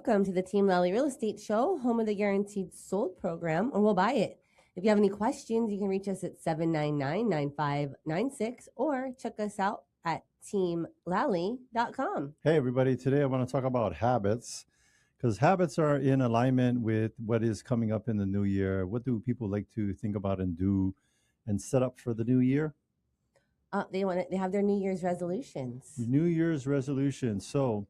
welcome to the Team Lally Real Estate Show, home of the Guaranteed Sold program, or we'll buy it. If you have any questions, you can reach us at 799-9596 or check us out at teamlally.com. Hey, everybody. Today I want to talk about habits because habits are in alignment with what is coming up in the new year. What do people like to think about and do and set up for the new year? They have their New Year's resolutions. New Year's resolution. So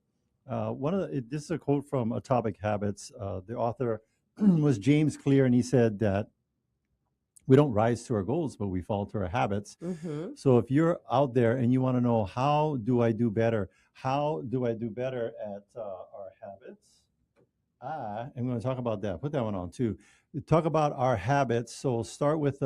this is a quote from Atomic Habits. The author was James Clear, and he said that we don't rise to our goals, but we fall to our habits. Mm-hmm. So if you're out there and you want to know, how do I do better? How do I do better at our habits? I'm going to talk about that. Put that one on too. Talk about our habits. So start with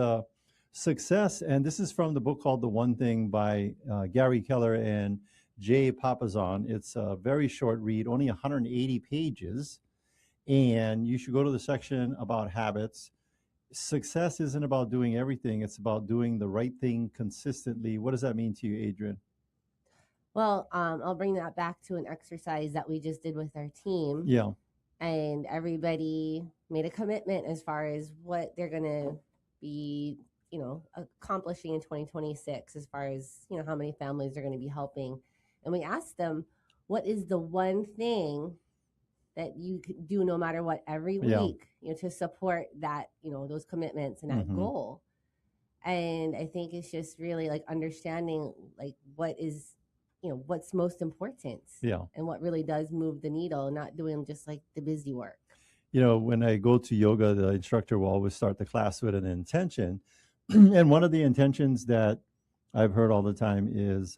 success. And this is from the book called The One Thing by Gary Keller and Jay Papasan. It's a very short read, only 180 pages. And you should go to the section about habits. Success isn't about doing everything. It's about doing the right thing consistently. What does that mean to you, Adrienne? Well, I'll bring that back to an exercise that we just did with our team. Yeah. And everybody made a commitment as far as what they're going to be, accomplishing in 2026, as far as, how many families they're going to be helping. And we asked them, what is the one thing that you could do no matter what every week, to support that, those commitments and that goal. And I think it's just really like understanding like what is, what's most important. Yeah. And what really does move the needle, not doing just like the busy work. When I go to yoga, the instructor will always start the class with an intention. And one of the intentions that I've heard all the time is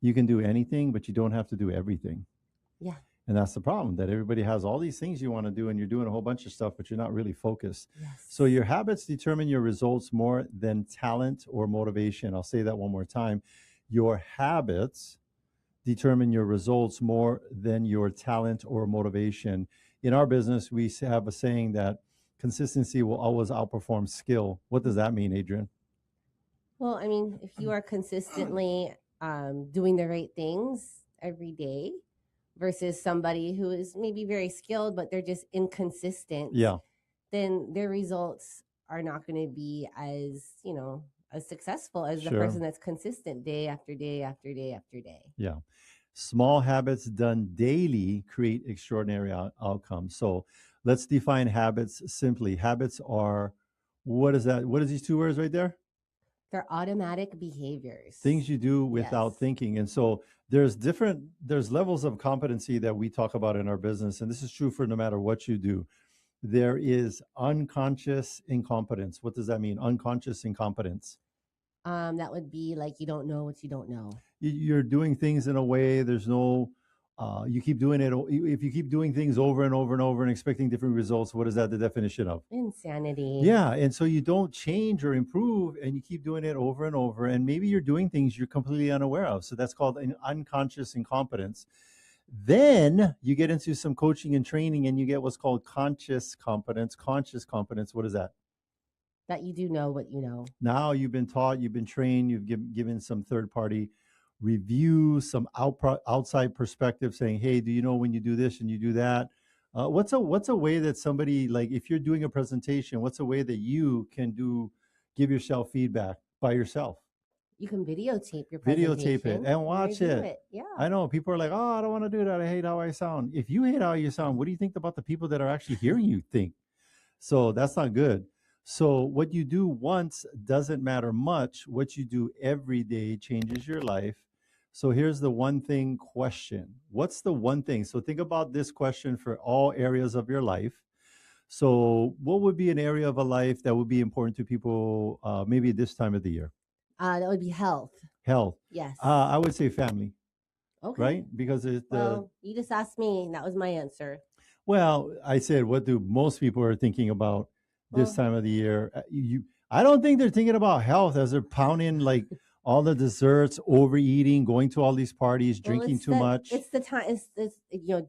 you can do anything, but you don't have to do everything. Yeah. And that's the problem, that everybody has all these things you want to do and you're doing a whole bunch of stuff, but you're not really focused. Yes. So your habits determine your results more than talent or motivation. I'll say that one more time. Your habits determine your results more than your talent or motivation. In our business, we have a saying that consistency will always outperform skill. What does that mean, Adrienne? Well, I mean, if you are consistently doing the right things every day, versus somebody who is maybe very skilled, but they're just inconsistent. Yeah. Then their results are not going to be as, as successful as the Sure. person that's consistent day after day after day after day. Yeah. Small habits done daily create extraordinary outcomes. So let's define habits simply. Habits are, what is that? What is these two words right there? They're automatic behaviors. Things you do without thinking. And so there's levels of competency that we talk about in our business. And this is true for no matter what you do. There is unconscious incompetence. What does that mean? Unconscious incompetence. That would be like you don't know what you don't know. You're doing things in a way, there's no, you keep doing it. If you keep doing things over and over and over and expecting different results, what is that the definition of? Insanity. Yeah. And so you don't change or improve and you keep doing it over and over. And maybe you're doing things you're completely unaware of. So that's called an unconscious incompetence. Then you get into some coaching and training and you get what's called conscious competence. Conscious competence, what is that? That you do know what you know. Now you've been taught, you've been trained, you've given some third-party review, some outside perspective saying, hey, do you know when you do this and you do that? What's a way that somebody, like if you're doing a presentation, what's a way that you can give yourself feedback by yourself? You can videotape your presentation. Videotape it and watch it. Yeah. I know people are like, oh, I don't want to do that. I hate how I sound. If you hate how you sound, what do you think about the people that are actually hearing you think? So that's not good. So what you do once doesn't matter much. What you do every day changes your life. So here's the one thing question. What's the one thing? So think about this question for all areas of your life. So what would be an area of a life that would be important to people maybe this time of the year? That would be health. Health. Yes. I would say family. Okay. Right? Because well, you just asked me, and that was my answer. Well, I said, what do most people are thinking about this time of the year? I don't think they're thinking about health as they're pounding like all the desserts, overeating, going to all these parties, drinking too much. It's the time. It's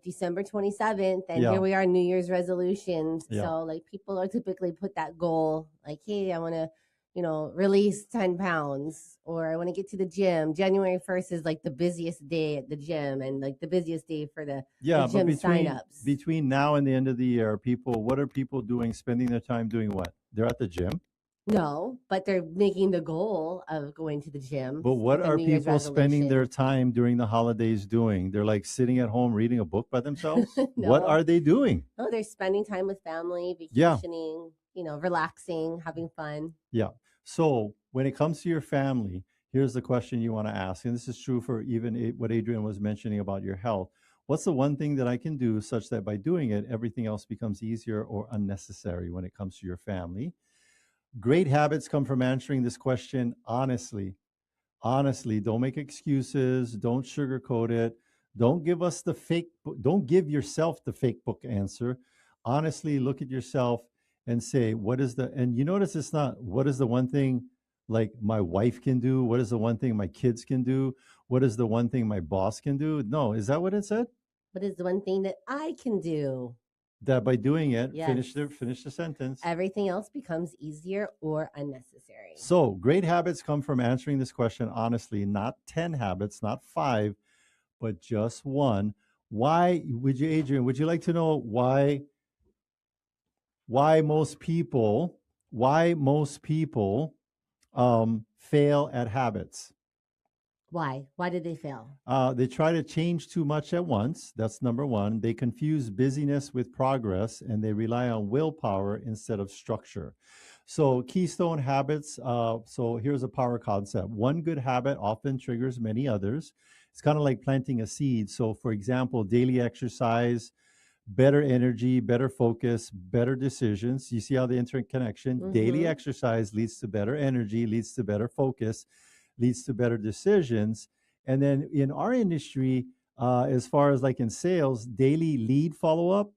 December 27th, and here we are, New Year's resolutions. Yeah. So like people are typically put that goal, like, hey, I want to release 10 pounds, or I want to get to the gym. January 1st is like the busiest day at the gym and like the busiest day for the Yeah, but gym between signups. between now and the end of the year, what are people doing? Spending their time doing what? They're at the gym. No, but they're making the goal of going to the gym, But what like a are New Year's people spending their resolution. time during the holidays doing? They're like sitting at home reading a book by themselves? What No, are they doing? no, they're spending time with family, Yeah, vacationing, relaxing, having fun. yeah. So when it comes to your family, here's the question you want to ask. And this is true for even what Adrienne was mentioning about your health. What's the one thing that I can do such that by doing it, everything else becomes easier or unnecessary when it comes to your family? Great habits come from answering this question honestly. Honestly, don't make excuses, don't sugarcoat it, don't give us the fake don't give yourself the fake book answer. Honestly, look at yourself and say, what is the and you notice it's not what is the one thing like my wife can do, what is the one thing my kids can do, what is the one thing my boss can do? No, is that what it said? What is the one thing that I can do? That by doing it, Yes. finish the sentence. Everything else becomes easier or unnecessary. So, great habits come from answering this question honestly, not 10 habits, not 5, but just one. Why would you, Adrian? Would you like to know why most people why most people fail at habits? Why? Why did they fail? They try to change too much at once. That's number one. They confuse busyness with progress, and they rely on willpower instead of structure. So, keystone habits. So, here's a power concept. One good habit often triggers many others. It's kind of like planting a seed. So, for example, daily exercise, better energy, better focus, better decisions. You see how the interconnection? Daily Mm-hmm. exercise leads to better energy, leads to better focus, leads to better decisions. And then in our industry, as far as like in sales, daily lead follow up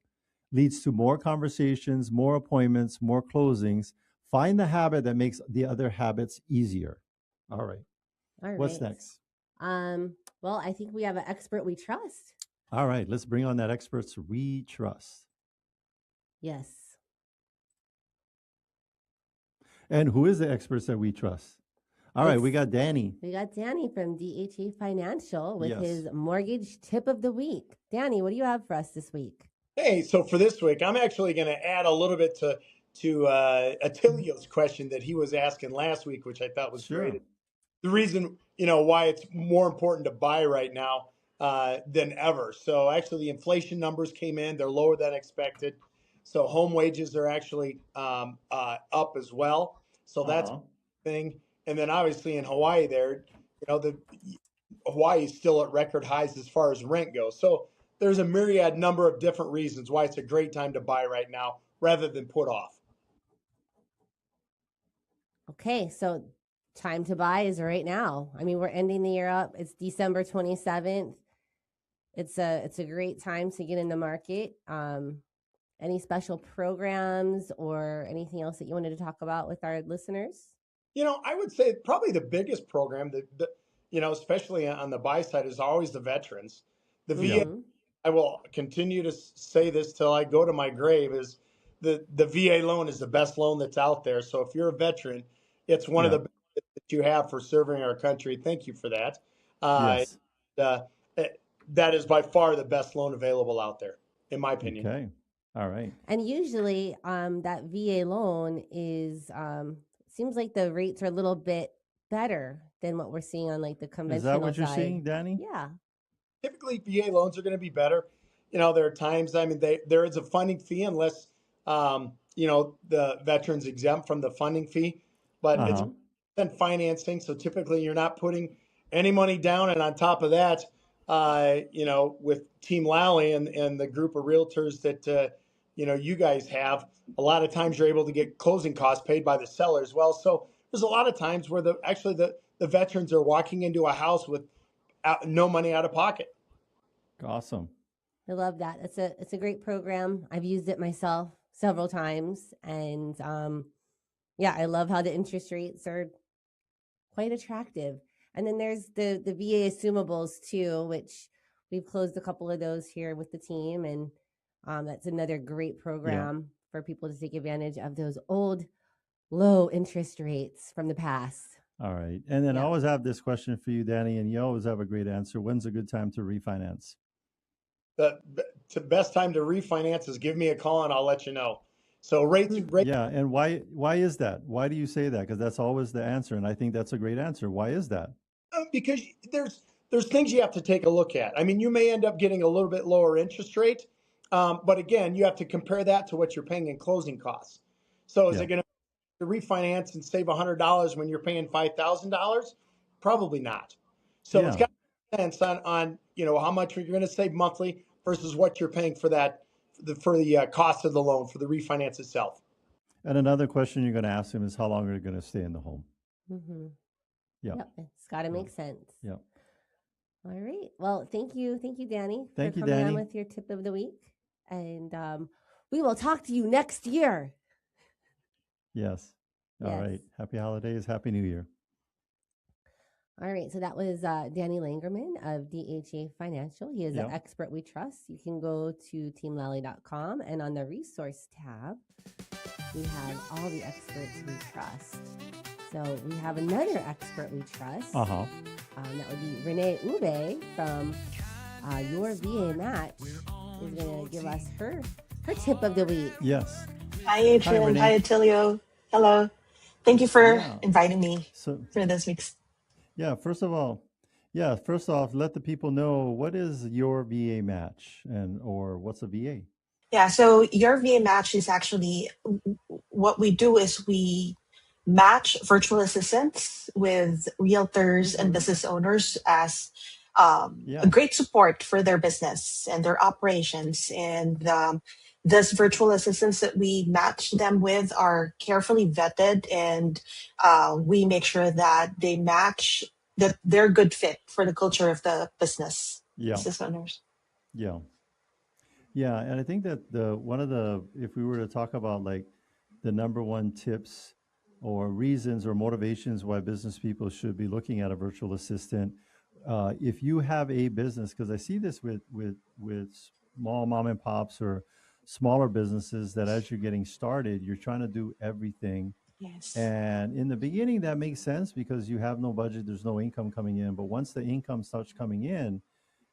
leads to more conversations, more appointments, more closings. Find the habit that makes the other habits easier. All right. All What's right. next? Well, I think we have an expert we trust. All right. Let's bring on that experts we trust. Yes. And who is the experts that we trust? All right, we got Danny. We got Danny from DHA Financial with Yes. his mortgage tip of the week. Danny, what do you have for us this week? Hey, so for this week, I'm actually going to add a little bit to Attilio's question that he was asking last week, which I thought was Sure. great. The reason why it's more important to buy right now than ever. So actually, the inflation numbers came in; they're lower than expected. So home wages are actually up as well. So that's a thing. And then obviously in Hawaii, the Hawaii is still at record highs as far as rent goes. So there's a myriad number of different reasons why it's a great time to buy right now rather than put off. Okay, so time to buy is right now. I mean, we're ending the year up. It's December 27th. It's a great time to get in the market. Any special programs or anything else that you wanted to talk about with our listeners? I would say probably the biggest program especially on the buy side is always the veterans. The VA, Mm-hmm. I will continue to say this till I go to my grave, is the VA loan is the best loan that's out there. So if you're a veteran, it's one of the benefits that you have for serving our country. Thank you for that. Yes. Uh, that is by far the best loan available out there, in my opinion. Okay. All right. And usually, that VA loan is seems like the rates are a little bit better than what we're seeing on like the Is that conventional what you're side. seeing, Danny? Yeah. Typically VA loans are going to be better. There are times, there is a funding fee unless, the veteran's exempt from the funding fee, but it's Mm-hmm. then financing. So typically you're not putting any money down. And on top of that, with Team Lally and the group of realtors that, you guys have, a lot of times you're able to get closing costs paid by the seller as well. So there's a lot of times where the veterans are walking into a house with no money out of pocket. Awesome. I love that. It's a great program. I've used it myself several times, and yeah, I love how the interest rates are quite attractive. And then there's the VA assumables too, which we've closed a couple of those here with the team, and that's another great program for people to take advantage of those old low interest rates from the past. All right. And then I Yeah. always have this question for you, Danny, and you always have a great answer. When's a good time to refinance? The best time to refinance is give me a call and I'll let you know. So rates, Yeah, and why is that? Why do you say that? Because that's always the answer, and I think that's a great answer. Why is that? because there's things you have to take a look at. I mean, you may end up getting a little bit lower interest rate, but again, you have to compare that to what you're paying in closing costs. So is Yeah. it going to refinance and save $100 when you're paying $5,000? Probably not. So it's Yeah. got to make sense on how much you're going to save monthly versus what you're paying for the cost of the loan for the refinance itself. And another question you're going to ask him is how long are you going to stay in the home? Mm-hmm. Yeah. Yep. It's got to Yeah. make sense. Yeah. All right. Well, thank you, Danny, Thank for you, coming on Danny. with your tip of the week, and we will talk to you next year. Yes. All Yes. right. Happy holidays. Happy New Year. All right, so that was Danny Langerman of DHA Financial. He is Yep. an expert we trust. You can go to teamlally.com, and on the resource tab, we have all the experts we trust. So we have another expert we trust. Uh-huh. That would be Renee Ube from Your VA Match. Is going to give us her tip of the week. Yes. Hi, Adrienne. Renee. Hi, Attilio. Hello. Thank you for Yeah. inviting me So for this week's. yeah, first off, let the people know what is your VA match or what's a VA? Yeah, so your VA match is actually what we do is we match virtual assistants with realtors and business owners as Yeah. a great support for their business and their operations. And these virtual assistants that we match them with are carefully vetted, and we make sure that they match, that they're a good fit for the culture of the business owners. Yeah. Yeah, and I think that if we were to talk about like the number one tips or reasons or motivations why business people should be looking at a virtual assistant, if you have a business, because I see this with small mom and pops or smaller businesses, that as you're getting started, you're trying to do everything. Yes. And in the beginning, that makes sense because you have no budget, there's no income coming in. But once the income starts coming in,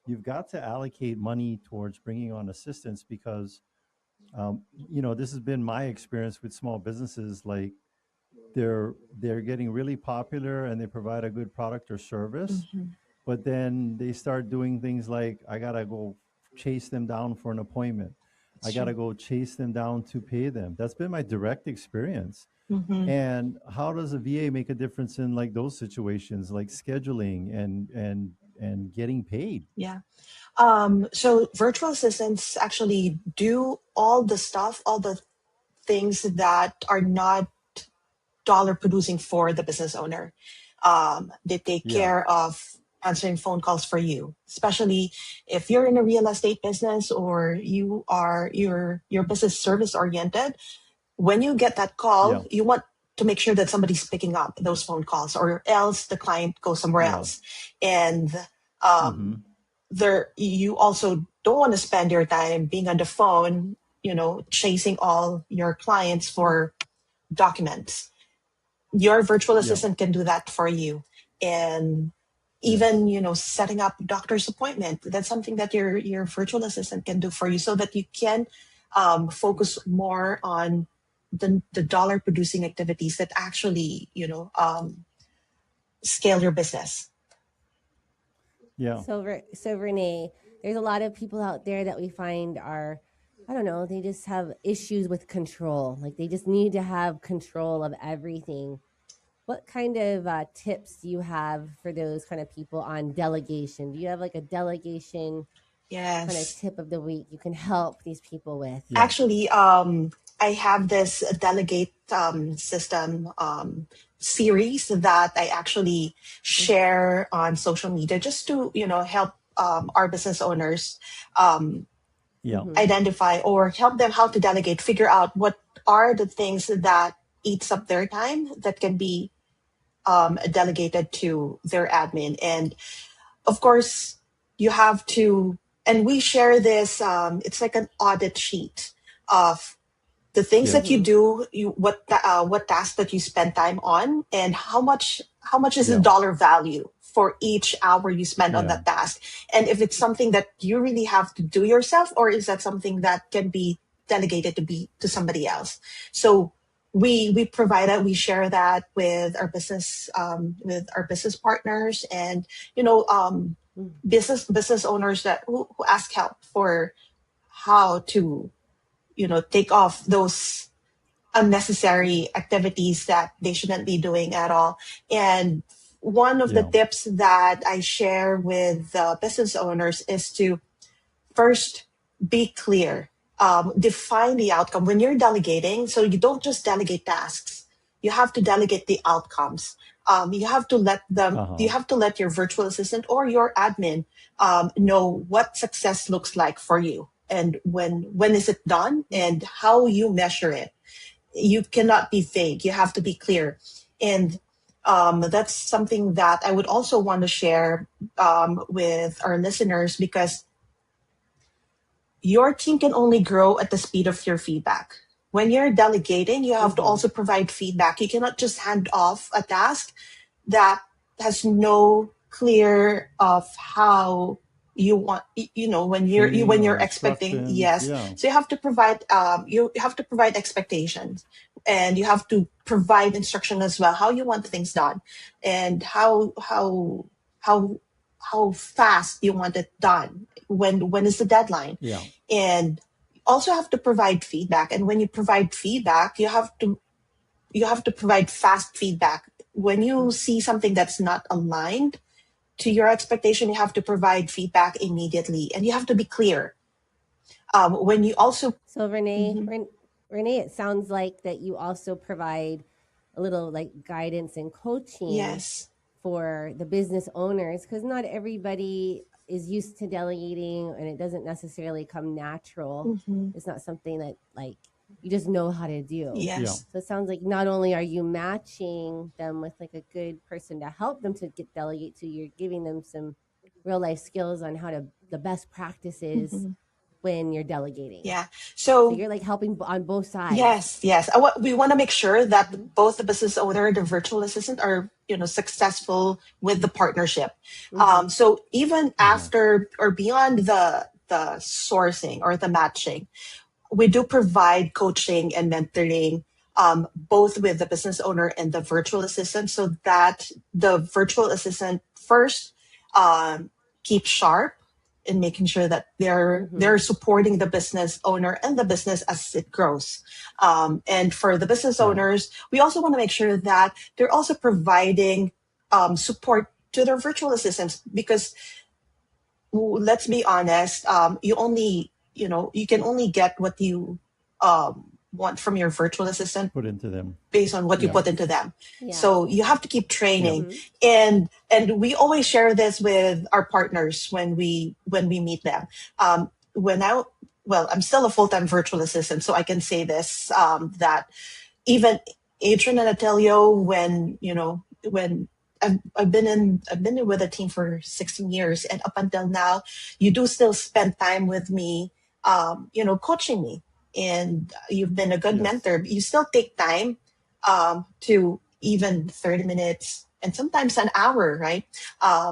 you've got to allocate money towards bringing on assistants because, this has been my experience with small businesses. Like they're getting really popular and they provide a good product or service, but then they start doing things like I gotta go chase them down for an appointment. I gotta go chase them down to pay them. That's been my direct experience. And how does a VA make a difference in like those situations, like scheduling and getting paid? Yeah. So virtual assistants actually do all the stuff, all the things that are not dollar producing for the business owner. They take Yeah. care of answering phone calls for you, especially if you're in a real estate business or your business service oriented. When you get that call, Yeah. you want to make sure that somebody's picking up those phone calls, or else the client goes somewhere Yeah. else. And you also don't want to spend your time being on the phone, chasing all your clients for documents. Your virtual Yeah. assistant can do that for you. And Yes. even, setting up doctor's appointment, that's something that your virtual assistant can do for you so that you can focus more on the dollar producing activities that actually, scale your business. Yeah. So Renee, there's a lot of people out there that we find are, I don't know, they just have issues with control. Like they just need to have control of everything. What kind of tips do you have for those kind of people on delegation? Do you have like a delegation kind of Yes. tip of the week you can help these people with? Yeah. Actually, I have this delegate system series that I actually share on social media just to, help our business owners Yeah. identify or help them how to delegate, figure out what are the things that eats up their time that can be delegated to their admin. And of course, you have to, and we share this, it's like an audit sheet of the things Yes. that you do, what tasks that you spend time on, and how much is the Yeah. dollar value for each hour you spend on Yeah. that task, and if it's something that you really have to do yourself, or is that something that can be delegated to somebody else. So we provide that, we share that with our business partners, and Mm. business owners that who ask help for how to take off those unnecessary activities that they shouldn't be doing at all. And one of the Yeah. tips that I share with business owners is to first be clear, define the outcome when you're delegating. So you don't just delegate tasks, you have to delegate the outcomes. You have to let them Uh-huh. you have to let your virtual assistant or your admin know what success looks like for you, and when is it done, and how you measure it. You cannot be vague, you have to be clear. And that's something that I would also want to share with our listeners, because your team can only grow at the speed of your feedback. When you're delegating, you have to Mm-hmm. also provide feedback. You cannot just hand off a task that has no clear of how you want, when Training or you're expecting. instructions. Yes, Yeah. so you have to provide, you have to provide expectations, and you have to provide instruction as well, how you want things done, and how how fast you want it done, when is the deadline. Yeah. And also have to provide feedback, and when you provide feedback, you have to provide fast feedback. When you see something that's not aligned to your expectation, you have to provide feedback immediately, and you have to be clear. When you also, So Renee, Mhm. Renee, it sounds like that you also provide a little like guidance and coaching Yes. for the business owners, because not everybody is used to delegating and it doesn't necessarily come natural. Mhm. It's not something that like you just know how to do. Yeah. Yes. So it sounds like not only are you matching them with like a good person to help them to get delegate to, you're giving them some real life skills on how to the best practices Mhm. when you're delegating. Yeah. So So you're like helping on both sides. yes, yes. We want to make sure Mm-hmm. that both the business owner and the virtual assistant are, successful with the partnership. Mm-hmm. So even Uh-huh. after or beyond the sourcing or the matching, we do provide coaching and mentoring, both with the business owner and the virtual assistant, so that the virtual assistant first keeps sharp in making sure that they're Mm-hmm. supporting the business owner and the business as it grows. And for the business Yeah. owners, we also want to make sure that they're also providing support to their virtual assistants, because let's be honest, you can only get what you want from your virtual assistant Put into them. based on what you Yeah. put into them. Yeah. So you have to keep Yeah. training. Mm-hmm. And we always share this with our partners when we meet them. When I Well, I'm still a full-time virtual assistant, so I can say this, that even Adrienne and Attilio, when I've been with a team for 16 years, and up until now, you do still spend time with me, coaching me, and you've been a good Yes. mentor. You still take time, to even 30 minutes and sometimes an hour, right?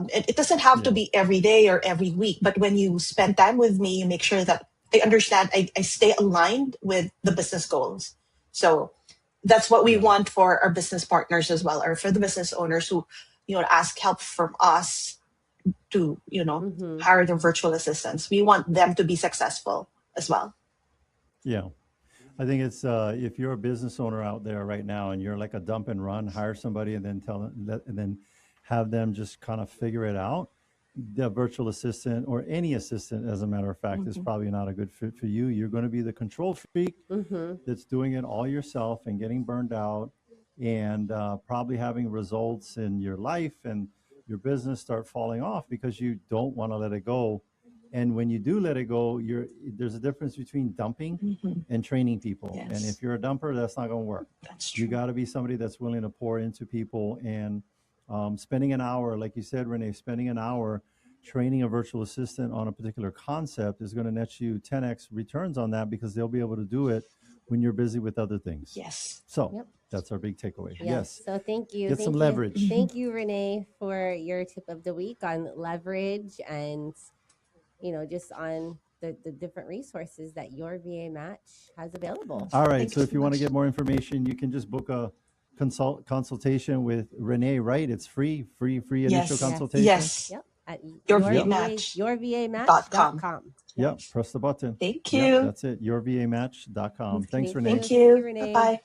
It doesn't have to Yeah. be every day or every week, but when you spend time with me, you make sure that I understand, I stay aligned with the business goals. So that's what we Yeah. want for our business partners as well, or for the business owners who, ask help from us to, Mm-hmm. hire the virtual assistants. We want them to be successful as well. Yeah. I think it's if you're a business owner out there right now and you're like a dump and run, hire somebody and then and then have them just kind of figure it out. The virtual assistant or any assistant, as a matter of fact, is Mhm. probably not a good fit for you. You're going to be the control freak Mm-hmm. that's doing it all yourself and getting burned out, and probably having results in your life and your business start falling off because you don't want to let it go. And when you do let it go, there's a difference between dumping Mhm. and training people. And Yes, if you're a dumper, that's not going to work. that's You true. got to be somebody that's willing to pour into people, and spending an hour, like you said, Renee, spending an hour training a virtual assistant on a particular concept is going to net you 10x returns on that, because they'll be able to do it when you're busy with other things. Yes. So Yep. that's our big takeaway. Yes. So thank you. Get Thank some you. leverage. Thank you, Renee, for your tip of the week on leverage and, just on the different resources that your VA match has available. All right. Thank So you if so you want to much. get more information, you can just book a consultation with Renee, right? It's free initial Yes. consultation. Yes. Yep. At YourVAmatch.com. yourvamatch.com. Yep. Press the button. Thank Yep. you. That's it. Yourvamatch.com. Thanks, Thank Renee. Thank you, you. Renee. Bye-bye.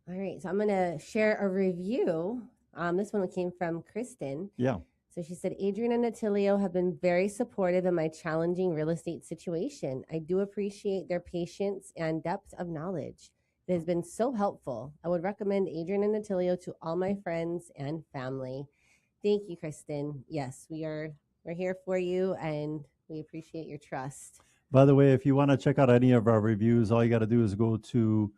All right, so I'm going to share a review. This one came from Kristen. Yeah. So she said, Adrienne and Attilio have been very supportive in my challenging real estate situation. I do appreciate their patience and depth of knowledge. It has been so helpful. I would recommend Adrienne and Attilio to all my friends and family. Thank you, Kristen. Yes, we're here for you, and we appreciate your trust. By the way, if you want to check out any of our reviews, all you got to do is go to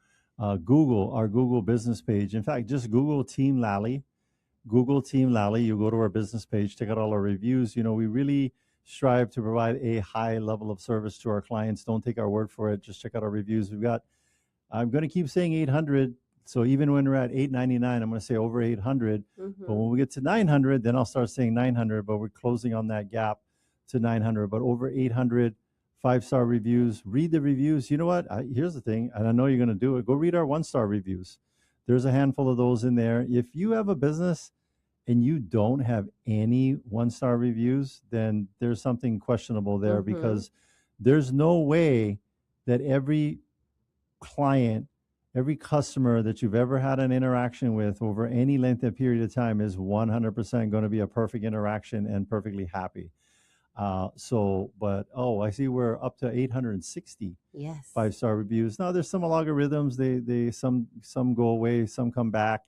Google, our Google business page. In fact, just Google Team Lally. Google Team Lally. You go to our business page, check out all our reviews. We really strive to provide a high level of service to our clients. Don't take our word for it. Just check out our reviews. I'm going to keep saying 800. So even when we're at 899, I'm going to say over 800. Mm-hmm. But when we get to 900, then I'll start saying 900. But we're closing on that gap to 900. But over 800 5-star reviews. Read the reviews. You know what? Here's the thing, and I know you're going to do it. Go read our 1-star reviews. There's a handful of those in there. If you have a business and you don't have any 1-star reviews, then there's something questionable there, because there's no way that every client, every customer that you've ever had an interaction with over any length of period of time is 100% going to be a perfect interaction and perfectly happy. I see we're up to 860 Yes. 5-star reviews. Now there's some logarithms. They some go away, some come back,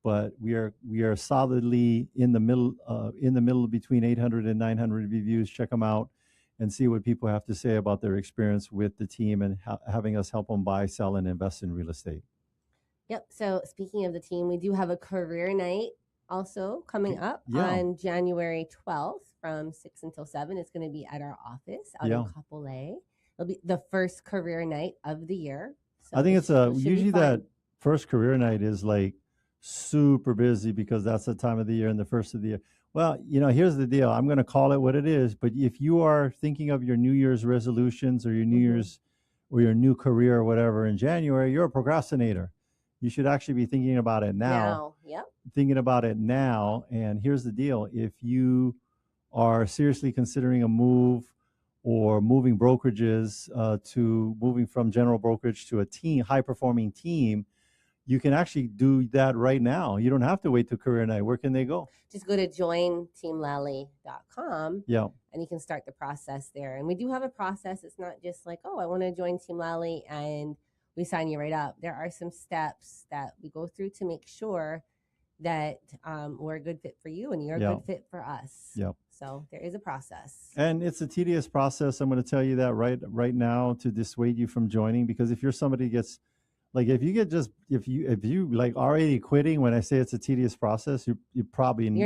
but we are solidly in the middle between 800 and 900 reviews. Check them out and see what people have to say about their experience with the team and having us help them buy, sell, and invest in real estate. Yep. So speaking of the team, we do have a career night also coming up on January 12th from 6 until 7. It's going to be at our office out in Kapolei. It'll be the first career night of the year. So I think it's usually that first career night is like super busy, because that's the time of the year and the first of the year. Well, here's the deal. I'm going to call it what it is. But if you are thinking of your New Year's resolutions or your New Year's or your new career or whatever in January, you're a procrastinator. You should actually be thinking about it now. Yep. Thinking about it now. And here's the deal. If you are seriously considering a move or moving brokerages to moving from general brokerage to a team, high-performing team, you can actually do that right now. You don't have to wait till career night. Where can they go? Just go to jointeamlally.com. Yeah. And you can start the process there. And we do have a process. It's not just like, oh, I want to join Team Lally and we sign you right up. There are some steps that we go through to make sure that we're a good fit for you and you're a good fit for us. Yep. So there is a process. And it's a tedious process. I'm going to tell you that right now to dissuade you from joining, because if you're somebody gets like, if you like already quitting when I say it's a tedious process, you're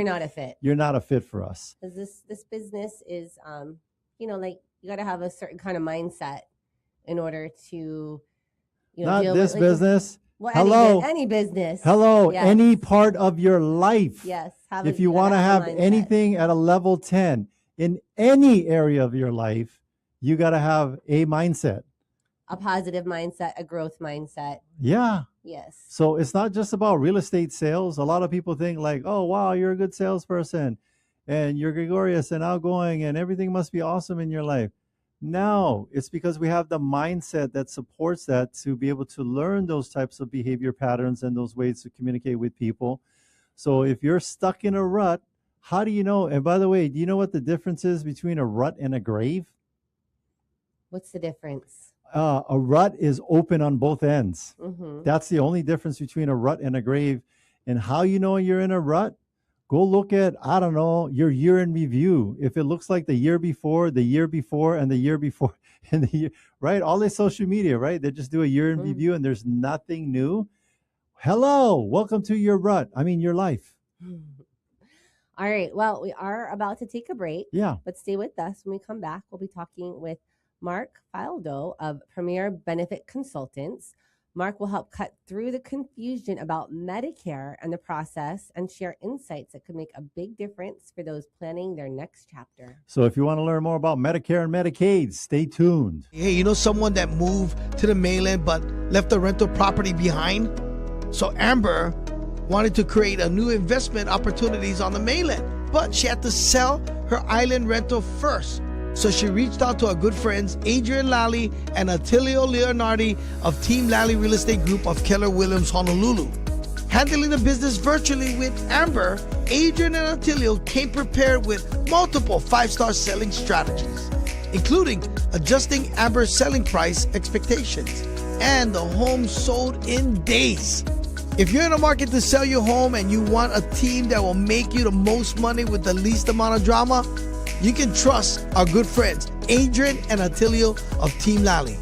not a fit. You're not a fit for us. Because this business is, like you got to have a certain kind of mindset in order to, not this business. Well, hello, any business. Hello, yes. Any part of your life. Yes. If you want to have anything at a level 10 in any area of your life, you got to have a mindset. A positive mindset, a growth mindset. Yeah. Yes. So it's not just about real estate sales. A lot of people think like, oh, wow, you're a good salesperson and you're gregarious and outgoing and everything must be awesome in your life. No, it's because we have the mindset that supports that to be able to learn those types of behavior patterns and those ways to communicate with people. So if you're stuck in a rut, how do you know? And by the way, do you know what the difference is between a rut and a grave? What's the difference? A rut is open on both ends. Mm-hmm. That's the only difference between a rut and a grave. And how you know you're in a rut? Go look at, I don't know, your year in review. If it looks like the year before, and the year before, and the year, right? All this social media, right? They just do a year in review and there's nothing new. Hello, welcome to your rut. I mean, your life. All right. Well, we are about to take a break. Yeah. But stay with us. When we come back, we'll be talking with Mark Faildo of Premier Benefit Consultants. Mark will help cut through the confusion about Medicare and the process and share insights that could make a big difference for those planning their next chapter. So if you want to learn more about Medicare and Medicaid, stay tuned. Hey, you know someone that moved to the mainland but left a rental property behind? So Amber wanted to create a new investment opportunities on the mainland, but she had to sell her island rental first. So she reached out to our good friends Adrienne Lally and Attilio Leonardi of Team Lally Real Estate Group of Keller Williams, Honolulu. Handling the business virtually with Amber, Adrienne and Attilio came prepared with multiple 5-star selling strategies, including adjusting Amber's selling price expectations, and the home sold in days. If you're in a market to sell your home and you want a team that will make you the most money with the least amount of drama, you can trust our good friends, Adrienne and Attilio of Team Lally.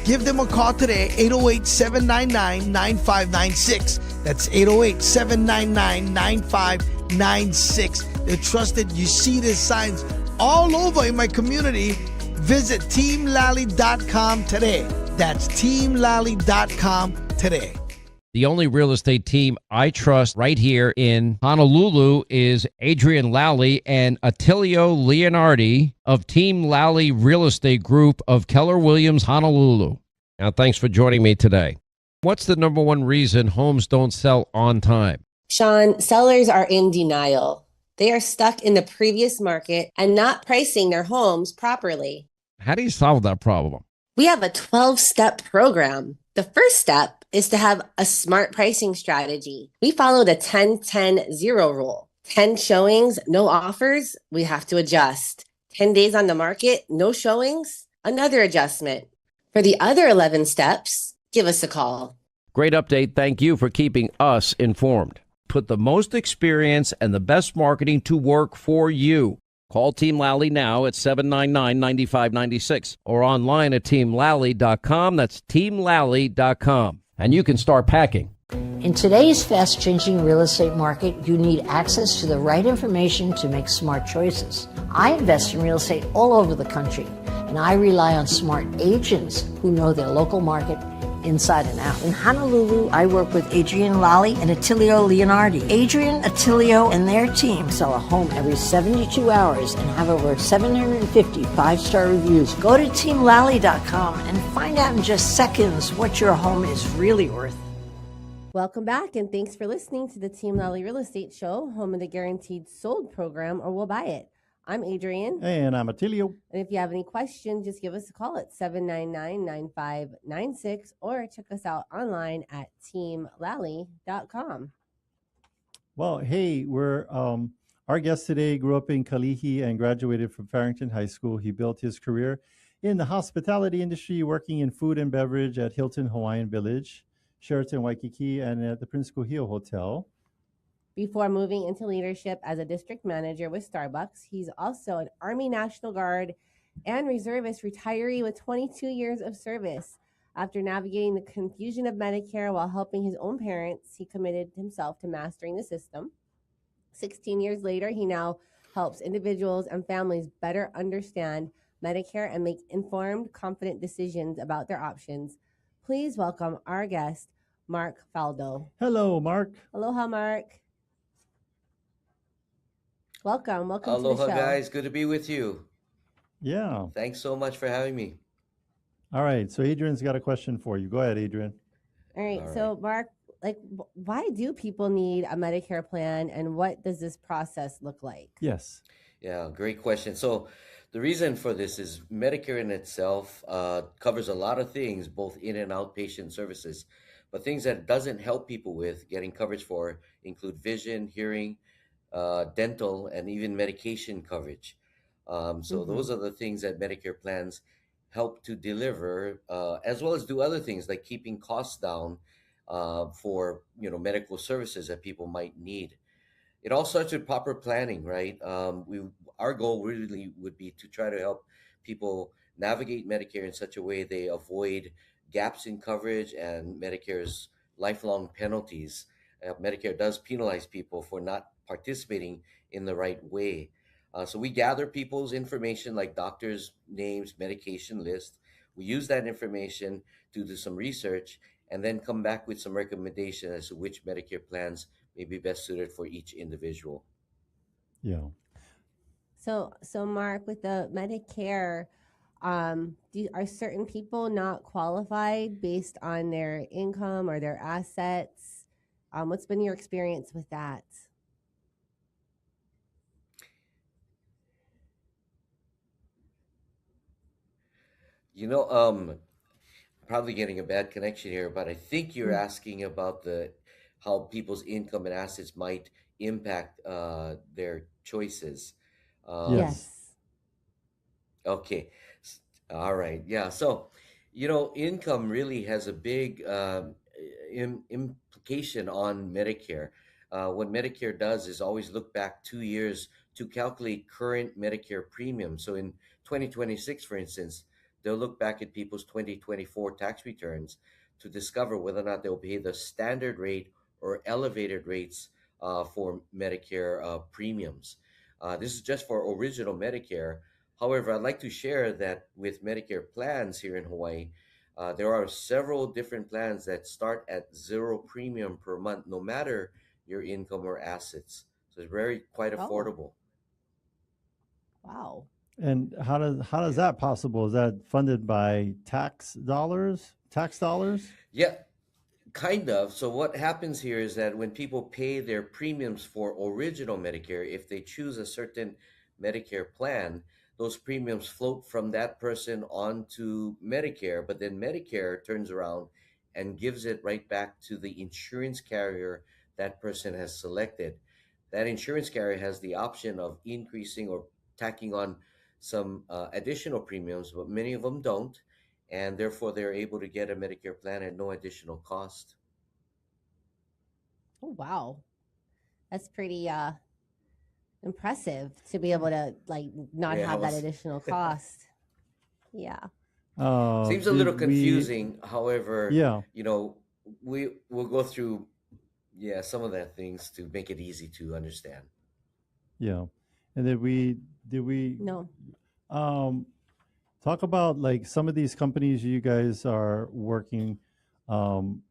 Give them a call today, 808-799-9596. That's 808-799-9596. They're trusted. You see their signs all over in my community. Visit teamlally.com today. That's teamlally.com today. The only real estate team I trust right here in Honolulu is Adrienne Lally and Attilio Leonardi of Team Lally Real Estate Group of Keller Williams, Honolulu. Now, thanks for joining me today. What's the number one reason homes don't sell on time? Sean, sellers are in denial. They are stuck in the previous market and not pricing their homes properly. How do you solve that problem? We have a 12-step program. The first step is to have a smart pricing strategy. We follow the 10-10-0 rule. 10 showings, no offers, we have to adjust. 10 days on the market, no showings, another adjustment. For the other 11 steps, give us a call. Great update. Thank you for keeping us informed. Put the most experience and the best marketing to work for you. Call Team Lally now at 799-9596 or online at teamlally.com. That's teamlally.com. And you can start packing. In today's fast-changing real estate market, you need access to the right information to make smart choices. I invest in real estate all over the country, and I rely on smart agents who know their local market inside and out. In Honolulu, I work with Adrienne Lally and Attilio Leonardi. Adrienne, Attilio, and their team sell a home every 72 hours and have over 750 5-star reviews. Go to teamlally.com and find out in just seconds what your home is really worth. Welcome back, and thanks for listening to the Team Lally Real Estate Show, home of the Guaranteed Sold program, or we'll buy it. I'm Adrienne. And I'm Attilio. And if you have any questions, just give us a call at 799-9596 or check us out online at teamlally.com. Well, hey, we're our guest today grew up in Kalihi and graduated from Farrington High School. He built his career in the hospitality industry, working in food and beverage at Hilton Hawaiian Village, Sheraton Waikiki, and at the Prince Kuhio Hotel. Before moving into leadership as a district manager with Starbucks, he's also an Army National Guard and reservist retiree with 22 years of service. After navigating the confusion of Medicare while helping his own parents, he committed himself to mastering the system. 16 years later, he now helps individuals and families better understand Medicare and make informed, confident decisions about their options. Please welcome our guest, Mark Faildo. Hello, Mark. Aloha, Mark. Welcome to the show. Aloha, guys. Good to be with you. Yeah. Thanks so much for having me. All right. So Adrienne's got a question for you. Go ahead, Adrienne. All right. So, Mark, why do people need a Medicare plan, and what does this process look like? Yes. Yeah, great question. So the reason for this is Medicare in itself covers a lot of things, both in and outpatient services. But things that it doesn't help people with getting coverage for include vision, hearing, dental, and even medication coverage. Those are the things that Medicare plans help to deliver, as well as do other things like keeping costs down for medical services that people might need. It all starts with proper planning, right? Our goal really would be to try to help people navigate Medicare in such a way they avoid gaps in coverage and Medicare's lifelong penalties. Medicare does penalize people for not participating in the right way. So we gather people's information like doctors' names, medication list. We use that information to do some research and then come back with some recommendations as to which Medicare plans may be best suited for each individual. Yeah. So Mark, with the Medicare, are certain people not qualified based on their income or their assets? What's been your experience with that? You know, probably getting a bad connection here, but I think you're Mm. asking about the how people's income and assets might impact their choices. Um, Yes. Yes. okay, all right, yeah. So, income really has a big implication on Medicare. What Medicare does is always look back 2 years to calculate current Medicare premium. So in 2026, for instance, they'll look back at people's 2024 tax returns to discover whether or not they'll pay the standard rate or elevated rates for Medicare premiums. This is just for original Medicare. However, I'd like to share that with Medicare plans here in Hawaii, there are several different plans that start at zero premium per month, no matter your income or assets. So it's very quite Oh, affordable. wow. And how does that possible? Is that funded by tax dollars? Tax dollars? Yeah, kind of. So what happens here is that when people pay their premiums for original Medicare, if they choose a certain Medicare plan, those premiums float from that person onto Medicare, but then Medicare turns around and gives it right back to the insurance carrier that person has selected. That insurance carrier has the option of increasing or tacking on some additional premiums, but many of them don't, and therefore they're able to get a Medicare plan at no additional cost. Oh, wow. That's pretty impressive to be able to like not Yeah, I have that was. additional cost. Yeah. Seems a little Did we? confusing. However, Yeah, we will go through some of the things to make it easy to understand. yeah. And did we No. um talk about like some of these companies you guys are working um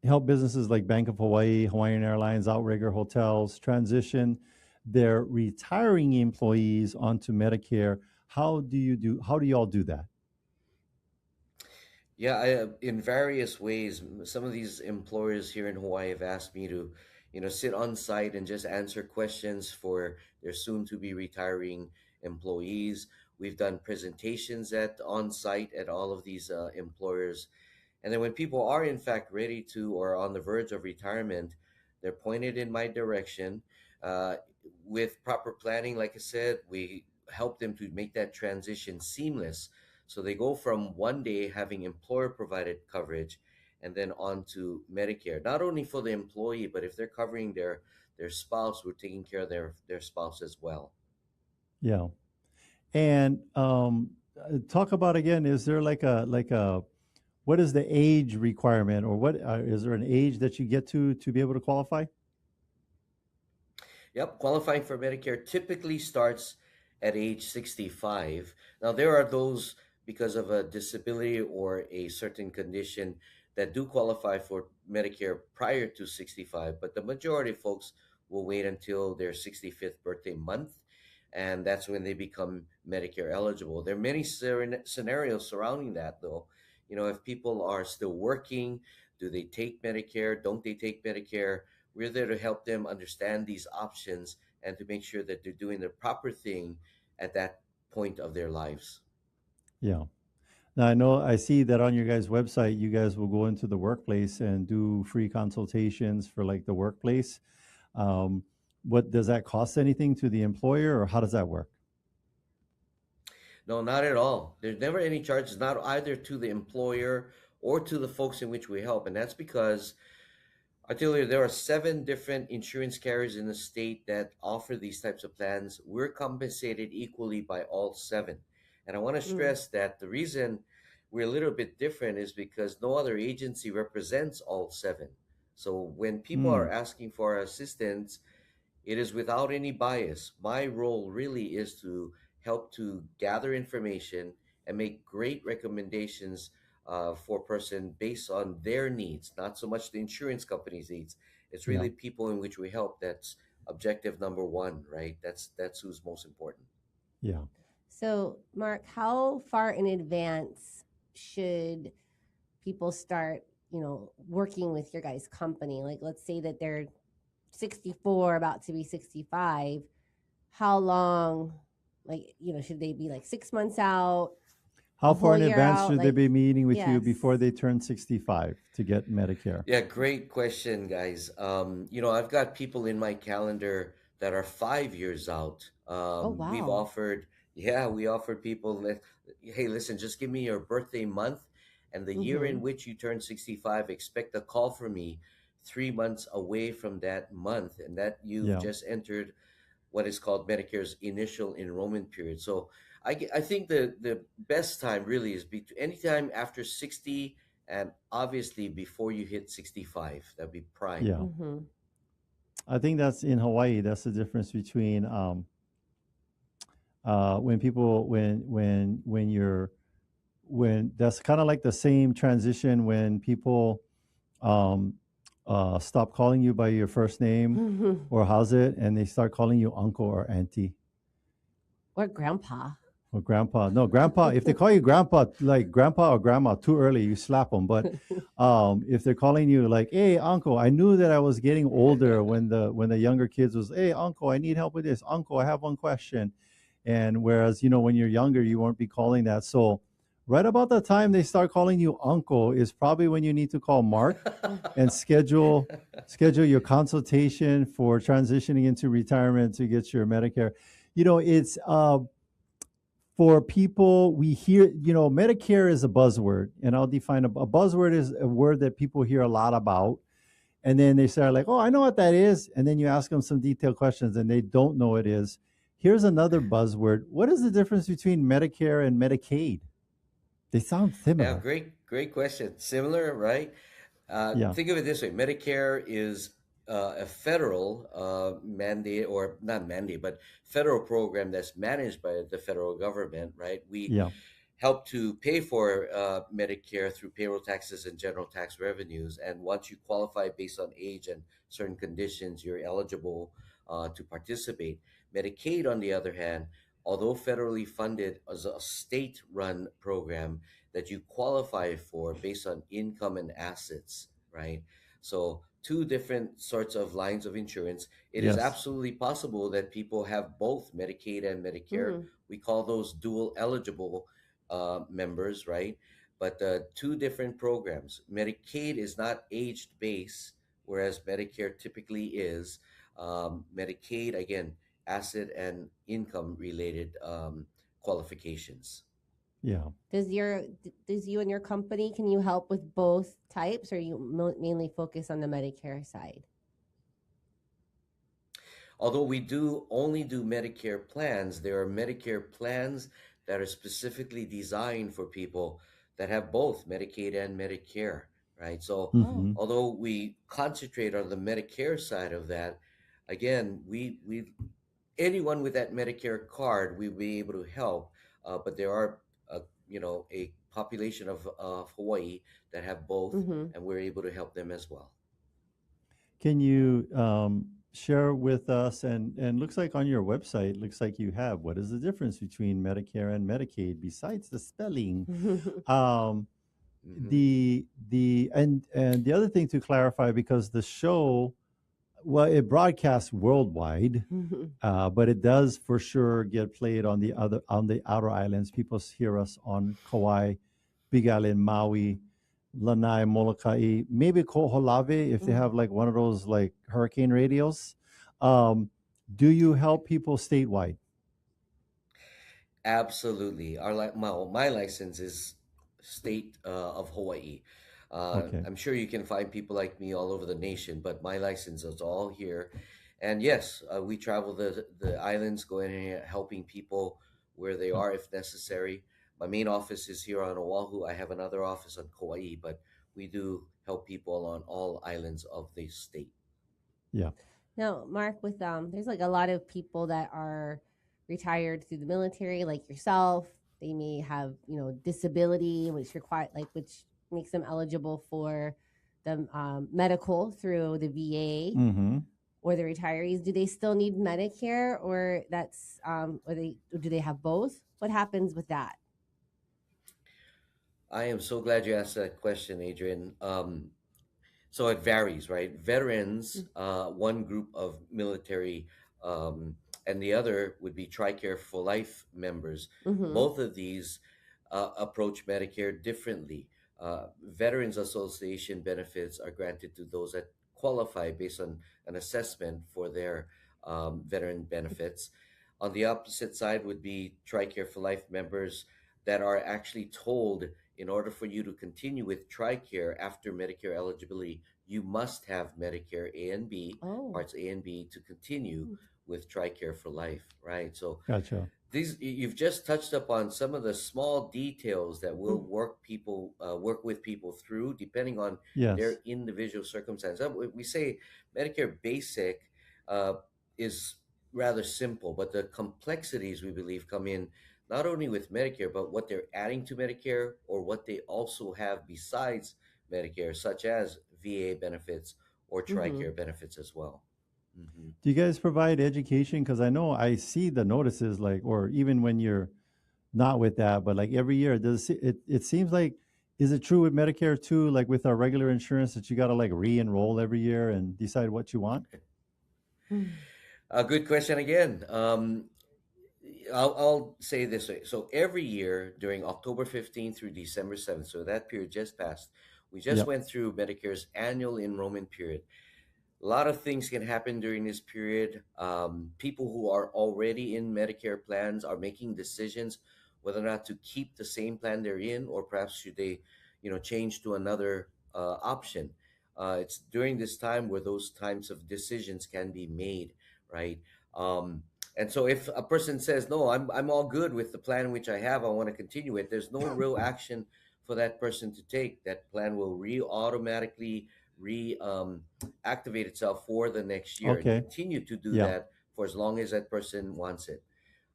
help businesses like Bank of Hawaii, Hawaiian Airlines, Outrigger Hotels transition their retiring employees onto Medicare. How do y'all do that? Yeah, in various ways, some of these employers here in Hawaii have asked me to, sit on site and just answer questions for their soon to be retiring employees. We've done presentations at on site at all of these employers. And then when people are in fact ready to or on the verge of retirement, they're pointed in my direction. Uh, with proper planning, like I said, we help them to make that transition seamless. So they go from one day having employer provided coverage and then on to Medicare, not only for the employee, but if they're covering their spouse, we're taking care of their spouse as well. Yeah. And talk about again, is there like a what is the age requirement, or what is there an age that you get to be able to qualify? Yep, qualifying for Medicare typically starts at age 65. Now, there are those because of a disability or a certain condition that do qualify for Medicare prior to 65, but the majority of folks will wait until their 65th birthday month, and that's when they become Medicare eligible. There are many scenarios surrounding that, though. If people are still working, do they take Medicare? Don't they take Medicare? We're there to help them understand these options and to make sure that they're doing the proper thing at that point of their lives. Yeah. Now I see that on your guys' website, you guys will go into the workplace and do free consultations for like the workplace. Um, what does that cost anything to the employer, or how does that work? No, not at all. There's never any charges, not either to the employer or to the folks in which we help. And that's because I tell you, there are 7 different insurance carriers in the state that offer these types of plans. We're compensated equally by all 7. And I want to Mm. stress that the reason we're a little bit different is because no other agency represents all 7. So when people are Mm, asking for our assistance, It is without any bias. My role really is to help to gather information and make great recommendations for a person based on their needs, not so much the insurance company's needs. It's Yeah. really people in which we help. That's objective number one, right? That's who's most important. Yeah. So, Mark, how far in advance should people start, working with your guys' company? Like, let's say that they're 64, about to be 65. How long, like, should they be like 6 months out, How a far whole in year advance out? should they Like, be meeting with you yes. before they turn 65 to get Medicare? Yeah, great question, guys. I've got people in my calendar that are 5 years out. Oh, We've wow. offered, we offered people that, hey, listen, just give me your birthday month and the year Mm-hmm. in which you turn 65. Expect a call from me 3 months away from that month, and that you've Yeah. just entered what is called Medicare's initial enrollment period. So I think the best time really is anytime after 60 and obviously before you hit 65. That'd be prime. Yeah. Mm-hmm. I think that's in Hawaii. That's the difference between when people when you're when that's kind of like the same transition when people um, stop calling you by your first name Mm-hmm. or how's it, and they start calling you uncle or auntie Or grandpa. or grandpa. No, grandpa. If they call you grandpa, like grandpa or grandma, too early, you slap them. But if they're calling you like, "Hey, uncle," I knew that I was getting older when the younger kids was, "Hey, uncle, I need help with this. Uncle, I have one question." And whereas when you're younger, you won't be calling that. So right about the time they start calling you uncle is probably when you need to call Mark and schedule your consultation for transitioning into retirement to get your Medicare. It's for people we hear. Medicare is a buzzword, and I'll define a buzzword is a word that people hear a lot about, and then they start like, "Oh, I know what that is," and then you ask them some detailed questions, and they don't know what it is. Here's another buzzword. What is the difference between Medicare and Medicaid? They sound Yeah, similar. great question. Similar, right? Yeah. Think of it this way: Medicare is a federal mandate, or not mandate, but federal program that's managed by the federal government, right? We Yeah. help to pay for Medicare through payroll taxes and general tax revenues. And once you qualify based on age and certain conditions, you're eligible to participate. Medicaid, on the other hand, although federally funded as a state run program that you qualify for based on income and assets, right? So, two different sorts of lines of insurance. It is Yes. absolutely possible that people have both Medicaid and Medicare. Mm-hmm. We call those dual eligible members, right? But two different programs. Medicaid is not age based, whereas Medicare typically is. Medicaid, again, asset and income related qualifications. Yeah. Does you and your company, can you help with both types, or you mainly focus on the Medicare side? Although we do only do Medicare plans, there are Medicare plans that are specifically designed for people that have both Medicaid and Medicare, right? So, Oh. Hmm. although we concentrate on the Medicare side of that, again, we anyone with that Medicare card, we'll be able to help. But there are, a population of Hawaii that have both, Mm-hmm. and we're able to help them as well. Can you share with us, and looks like on your website, looks like you have, what is the difference between Medicare and Medicaid besides the spelling? Um, Hmm. and the other thing to clarify, because the show, well, it broadcasts worldwide, but it does for sure get played on the outer islands. People hear us on Kauai, Big Island, Maui, Lanai, Molokai, maybe Koholave if they have like one of those like hurricane radios. Um, do you help people statewide? Absolutely. My license is state of Hawaii. Okay. I'm sure you can find people like me all over the nation, but my license is all here. And yes, we travel the islands, going and helping people where they Yeah. are if necessary. My main office is here on Oahu. I have another office on Kauai, but we do help people on all islands of the state. Yeah. Now, Mark, with there's like a lot of people that are retired through the military, like yourself. They may have, disability, which which makes them eligible for the medical through the VA Mm-hmm. or the retirees. Do they still need Medicare, or do they have both? What happens with that? I am so glad you asked that question, Adrian. So it varies, right? Veterans, one group of military, um, and the other would be TRICARE for Life members. Mm-hmm. Both of these approach Medicare differently. Veterans Association benefits are granted to those that qualify based on an assessment for their veteran benefits. On the opposite side would be TRICARE for Life members that are actually told in order for you to continue with TRICARE after Medicare eligibility, you must have Medicare A and B, Oh. parts A and B, to continue with TRICARE for Life, right? So Gotcha. you've just touched upon some of the small details that will work with people through depending on Yes. their individual circumstance. We say Medicare Basic uh, is rather simple, but the complexities we believe come in not only with Medicare, but what they're adding to Medicare or what they also have besides Medicare, such as VA benefits or Mm-hmm. TRICARE benefits as well. Mm-hmm. Do you guys provide education? Because I know I see the notices, like, or even when you're not with that, but like every year, it seems like, is it true with Medicare too, like with our regular insurance, that you got to like re-enroll every year and decide what you want? A good question again. I'll say this way. So every year during October 15th through December 7th, so that period just passed, we just Yep. went through Medicare's annual enrollment period. A lot of things can happen during this period. People who are already in Medicare plans are making decisions whether or not to keep the same plan they're in, or perhaps should they, change to another option. It's during this time where those types of decisions can be made, right? Um, and so, if a person says, "No, I'm all good with the plan which I have. I want to continue it," there's no real action for that person to take. That plan will automatically re activate itself for the next year and Okay. continue to do Yeah. that for as long as that person wants it.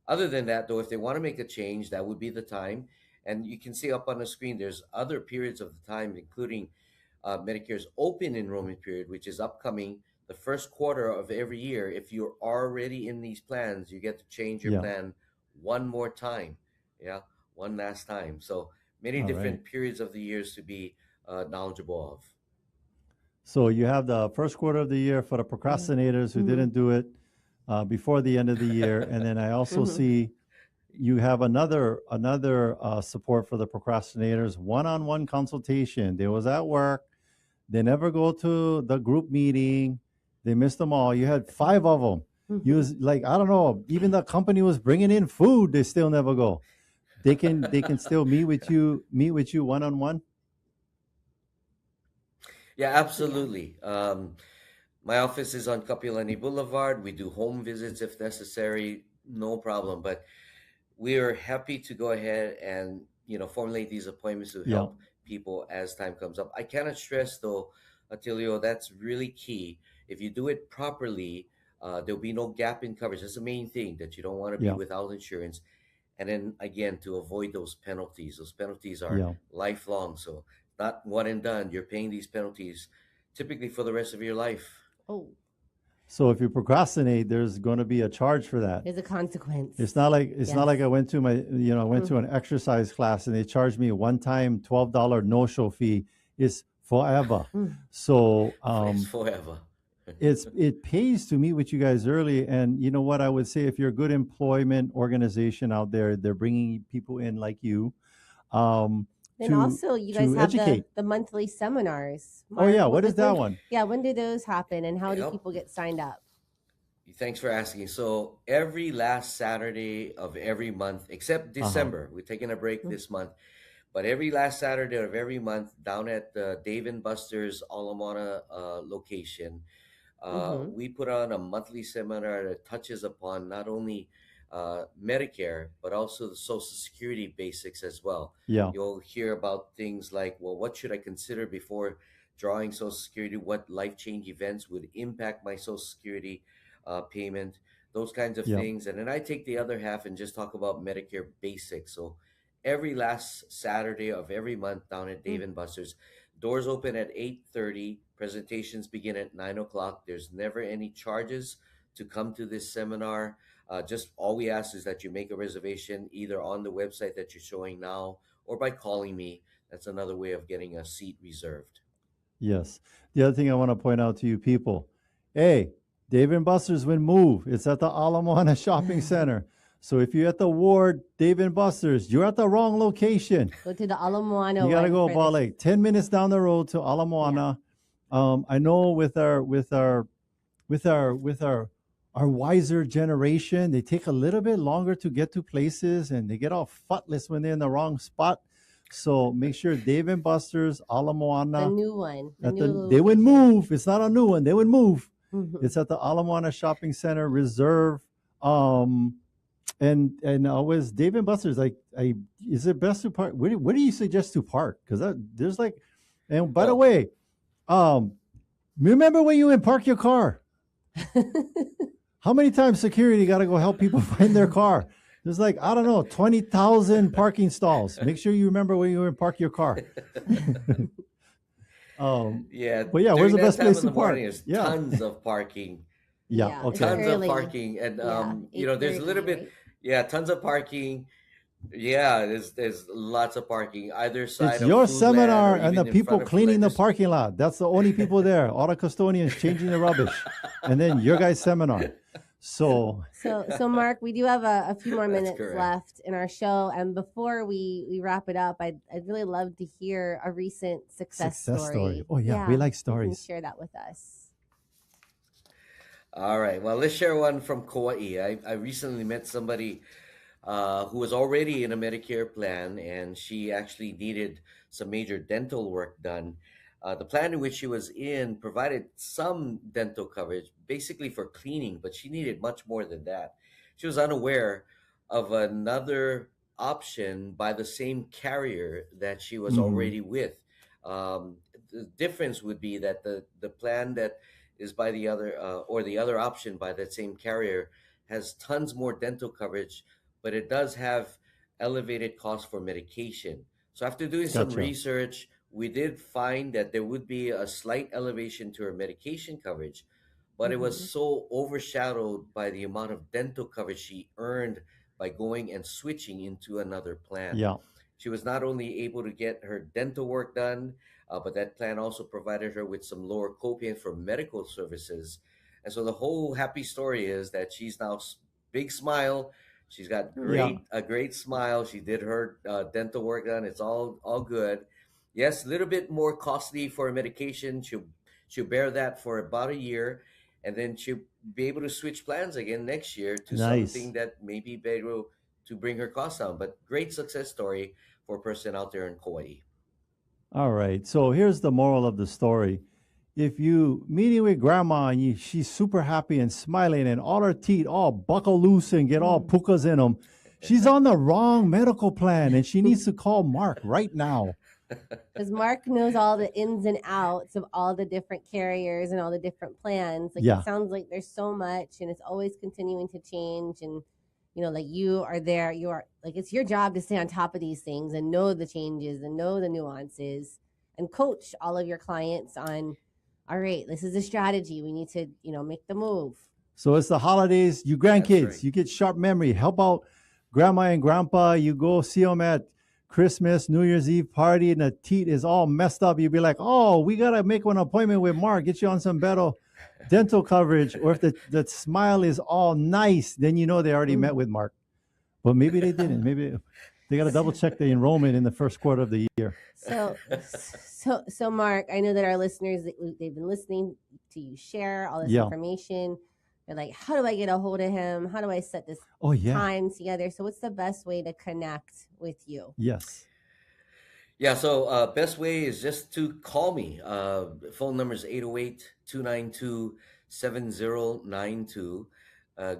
Other than that, though, if they want to make a change, that would be the time. And you can see up on the screen, there's other periods of the time, including Medicare's open enrollment period, which is upcoming the first quarter of every year. If you're already in these plans, you get to change your Yeah. plan one more time. Yeah, one last time. So many All right. different periods of the years to be knowledgeable of. So you have the first quarter of the year for the procrastinators who Mm-hmm. didn't do it before the end of the year, and then I also Mm-hmm. see you have another support for the procrastinators, one-on-one consultation. They was at work, they never go to the group meeting, they missed them all. You had 5 of them. You was like, I don't know, even the company was bringing in food, they still never go. They can still meet with you one-on-one. Yeah, Yeah. absolutely. My office is on Kapilani Boulevard. We do home visits if necessary, no problem. But we are happy to go ahead and formulate these appointments to Yeah. help people as time comes up. I cannot stress though, Attilio, that's really key. If you do it properly, there'll be no gap in coverage. That's the main thing, that you don't want to be Yeah. without insurance. And then again, to avoid those penalties. Those penalties are Yeah. lifelong. So not one and done. You're paying these penalties typically for the rest of your life. Oh, So if you procrastinate, there's going to be a charge for that. there's a consequence. It's not like Yes. I went to I went to an exercise class and they charged me a one-time $12 no-show fee. It's forever. So It's forever. it pays to meet with you guys early. And you know what I would say, if you're a good employment organization out there, they're bringing people in like you, And to also, you guys have educate. the monthly seminars. Oh yeah, Mark, what is that one? Yeah, when do those happen, and how do Yep. people get signed up? Thanks for asking. So every last Saturday of every month, except December, we're taking a break this month, but every last Saturday of every month down at the Dave and Buster's Alamana location, Mm-hmm. we put on a monthly seminar that touches upon not only Medicare, but also the Social Security basics as well. Yeah. You'll hear about things like, well, what should I consider before drawing Social Security, what life change events would impact my Social Security payment, those kinds of Yep. things. And then I take the other half and just talk about Medicare basics. So every last Saturday of every month down at Dave and Buster's, doors open at 8:30. Presentations begin at 9 o'clock. There's never any charges to come to this seminar. Just all we ask is that you make a reservation either on the website that you're showing now or by calling me. That's another way of getting a seat reserved. Yes. The other thing I want to point out to you people, hey, Dave and Buster's will move. It's at the Ala Moana Shopping Center. So if you're at the Ward, Dave and Buster's, you're at the wrong location. Go to the Ala Moana. You got to one go for about the- like 10 minutes down the road to Ala Moana. I know with our wiser generation, they take a little bit longer to get to places and they get all futless when they're in the wrong spot. So make sure Dave and Buster's, Ala Moana, the new one. they would move. It's not a new one. They would move. Mhm. It's at the Ala Moana Shopping Center Reserve. And always Dave and Buster's. Is it best to park? Where do you suggest to park? Because there's like, and by the way, remember when you would park your car? How many times security got to go help people find their car? There's like, I don't know, 20,000 parking stalls. Make sure you remember where you park your car. Yeah, but yeah, where's the during that best time place in to the park? morning, There's Yeah. tons of parking. Yeah, Okay. Tons early. of parking, and Yeah, there's a little 8:30, bit, right? yeah, tons of parking. Yeah, there's lots of parking either side It's of your Food seminar Land or and the even in people front of Food cleaning Land. the Just- parking lot. That's the only people there. All the custodians changing the rubbish. And then your guys' seminar. So So Mark, we do have a few more That's minutes correct. left in our show, and before we wrap it up, I'd really love to hear a recent success story. Oh yeah, we like you can stories. share that with us. All right. Well, let's share one from Kauai. I recently met somebody who was already in a Medicare plan, and she actually needed some major dental work done. The plan in which she was in provided some dental coverage, basically for cleaning, but she needed much more than that. She was unaware of another option by the same carrier that she was Mhm. already with. The difference would be that the plan that is by the other or the other option by that same carrier has tons more dental coverage, but it does have elevated costs for medication. So after doing some Gotcha. research, we did find that there would be a slight elevation to her medication coverage, but it was Mhm. so overshadowed by the amount of dental coverage she earned by going and switching into another plan. Yeah. She was not only able to get her dental work done, but that plan also provided her with some lower copay for medical services. And so the whole happy story is that she's now big smile. She's got a great smile. She did her dental work done. It's all good. Yes, a little bit more costly for medication. She'll bear that for about a year, and then she'll be able to switch plans again next year to Nice. something that may be better to bring her costs down. But great success story for a person out there in Kauai. All right. So here's the moral of the story. If you meeting with grandma and she's super happy and smiling and all her teeth all buckle loose and get all pukas in them, she's on the wrong medical plan and she needs to call Mark right now. Because Mark knows all the ins and outs of all the different carriers and all the different plans. Like Yeah. it sounds like there's so much, and it's always continuing to change. And like you are there, you are like it's your job to stay on top of these things and know the changes and know the nuances and coach all of your clients on. All right, this is a strategy. We need to, make the move. So it's the holidays. You grandkids, right. you get sharp memory. Help out grandma and grandpa. You go see them at Christmas, New Year's Eve party, and the teeth is all messed up. You'd be like, oh, we got to make an appointment with Mark, get you on some better dental coverage. Or if the smile is all nice, then you know they already met with Mark. But maybe they didn't. Maybe they got to double check the enrollment in the first quarter of the year. So Mark, I know that our listeners, they've been listening to you share all this Yeah. information. They're like, how do I get a hold of him? How do I set this Oh, yeah. time together? So what's the best way to connect with you? Yes. Yeah, so best way is just to call me. Phone number is 808-292-7092.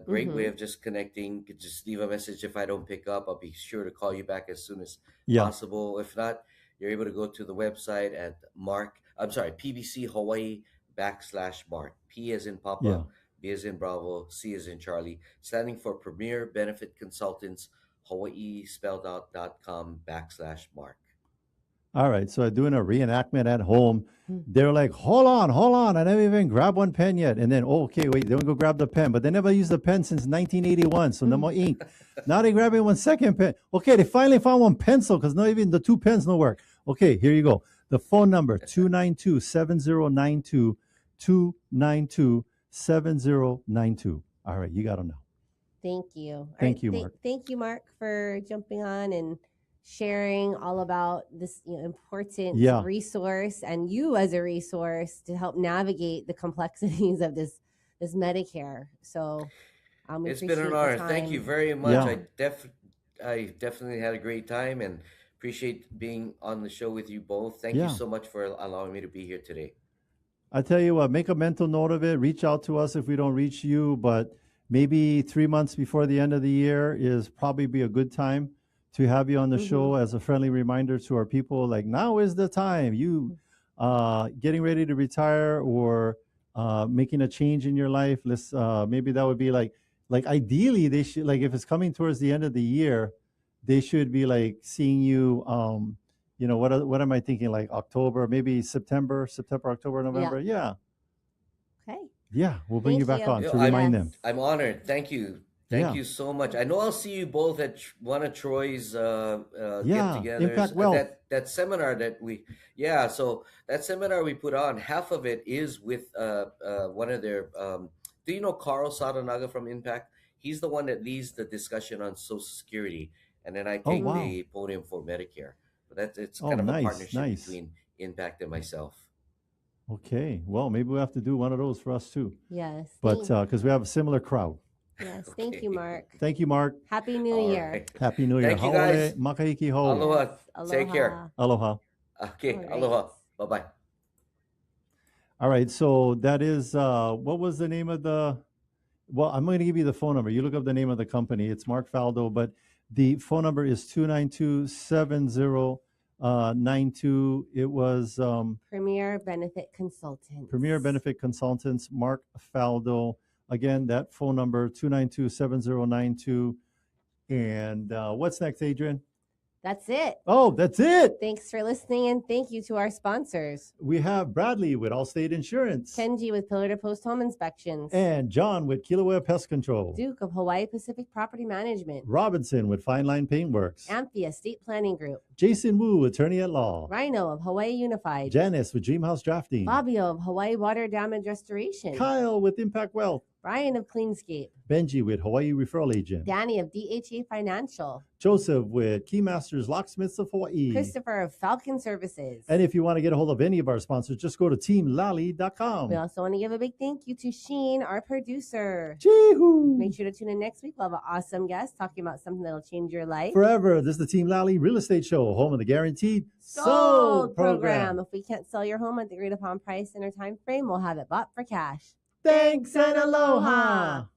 Great way of just connecting. You could just leave a message. If I don't pick up, I'll be sure to call you back as soon as Yeah. possible. If not, you're able to go to the website at I'm sorry, PBC Hawaii /Mark. P as in Papa, Yeah. B as in Bravo, C as in Charlie, standing for Premier Benefit Consultants, Hawaii spelled out.com /Mark. All right. So I'm doing a reenactment at home. Hmm. They're like, hold on. I never even grabbed one pen yet. And then, oh, okay, wait, they don't go grab the pen. But they never used the pen since 1981. So no more ink. Now they grabbing one second pen. Okay, they finally found one pencil because not even the two pens no work. Okay, here you go. The phone number, 292-7092, 292-7092. All right, you got them now. Thank you. All Thank you, Mark. Thank you, Mark, for jumping on and sharing all about this important Yeah. resource, and you as a resource to help navigate the complexities of this Medicare. So we It's been appreciate an the honor. time. Thank you very much. Yeah. I definitely had a great time and appreciate being on the show with you both. Thank you Yeah. so much for allowing me to be here today. I tell you what, make a mental note of it. Reach out to us if we don't reach you, but maybe 3 months before the end of the year is probably be a good time to have you on the show as a friendly reminder to our people. Like, now is the time. You getting ready to retire or making a change in your life. Let's maybe that would be like ideally they should, like, if it's coming towards the end of the year, they should be like seeing you. What am I thinking? Like October, maybe September, October, November. Yeah. Okay. Yeah, we'll bring you Thank back you. on You to know, remind them. I'm honored. Thank you. Thank you so much. I know I'll see you both at one of Troy's get-togethers. Impact Wealth. That seminar so that seminar we put on, half of it is with one of their do you know Carl Sadanaga from Impact? He's the one that leads the discussion on Social Security, and then I take wow. the podium for Medicare. But it's Oh, kind of nice, a partnership nice. between Impact and myself. Okay. Well, maybe we'll have to do one of those for us too. Yes. But because we have a similar crowd. Yes. Thank you, Mark. Thank you, Mark. Happy New All Year. right. Happy New Year. Thank you, guys. Haole makahiki ho. Aloha. Yes. Take care. Aloha. Okay. All right. Aloha. Bye-bye. All right. So that is, what was the name of well, I'm going to give you the phone number. You look up the name of the company. It's Mark Faildo, but the phone number is 292-7092. It was Premier Benefit Consultants. Premier Benefit Consultants, Mark Faildo. Again, that phone number, 292-7092. And what's next, Adrienne? That's it. Oh, that's it. Thanks for listening, and thank you to our sponsors. We have Bradley with Allstate Insurance. Kenji with Pillar to Post Home Inspections. And John with Kilauea Pest Control. Duke of Hawaii Pacific Property Management. Robinson with Fine Line Paintworks. Amphi Estate Planning Group. Jason Wu, Attorney at Law. Rhino of Hawaii Unified. Janice with Dreamhouse Drafting. Fabio of Hawaii Water Damage Restoration. Kyle with Impact Wealth. Brian of Cleanscape. Benji with Hawaii Referral Agent. Danny of DHA Financial. Joseph with Keymasters Locksmiths of Hawaii. Christopher of Falcon Services. And if you want to get a hold of any of our sponsors, just go to teamlally.com. We also want to give a big thank you to Sheen, our producer. Chee-hoo. Make sure to tune in next week. We'll have an awesome guest talking about something that'll change your life. Forever. This is the Team Lally Real Estate Show, home of the Guaranteed Sold program. If we can't sell your home at the agreed upon price in our time frame, we'll have it bought for cash. Thanks and aloha.